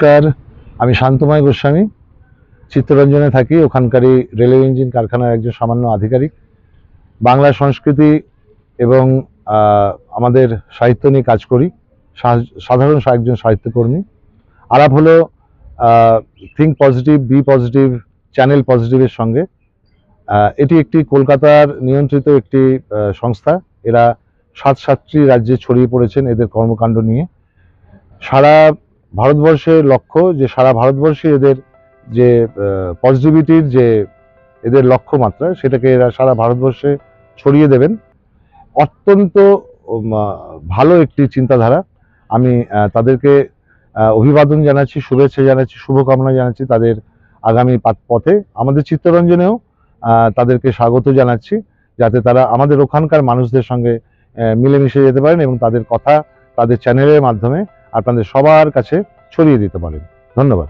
নমস্কার, আমি শান্তময় গোস্বামী, চিত্তরঞ্জনে থাকি। ওখানকারই রেলওয়ে ইঞ্জিন কারখানার একজন সামান্য আধিকারিক। বাংলা সংস্কৃতি এবং আমাদের সাহিত্য নিয়ে কাজ করি, সাধারণ একজন সাহিত্যকর্মী। আলাপ হলো think positive be positive channel পজিটিভের সঙ্গে। এটি একটি কলকাতার নিয়ন্ত্রিত একটি সংস্থা। এরা 7টি রাজ্যে ছড়িয়ে পড়েছেন এদের কর্মকাণ্ড নিয়ে। সারা ভারতবর্ষের লক্ষ্য যে সারা ভারতবর্ষে এদের যে পজিটিভিটির যে এদের লক্ষ্যমাত্রা, সেটাকে এরা সারা ভারতবর্ষে ছড়িয়ে দেবেন। অত্যন্ত ভালো একটি চিন্তাধারা। আমি তাদেরকে অভিবাদন জানাচ্ছি, শুভেচ্ছা জানাচ্ছি, শুভকামনা জানাচ্ছি তাদের আগামী পথে। আমাদের চিত্তরঞ্জনেও তাদেরকে স্বাগত জানাচ্ছি, যাতে তারা আমাদের ওখানকার মানুষদের সঙ্গে মিলেমিশে যেতে পারেন এবং তাদের কথা তাদের চ্যানেলের মাধ্যমে আপনাদের সবার কাছে ছড়িয়ে দিতে পারেন। ধন্যবাদ।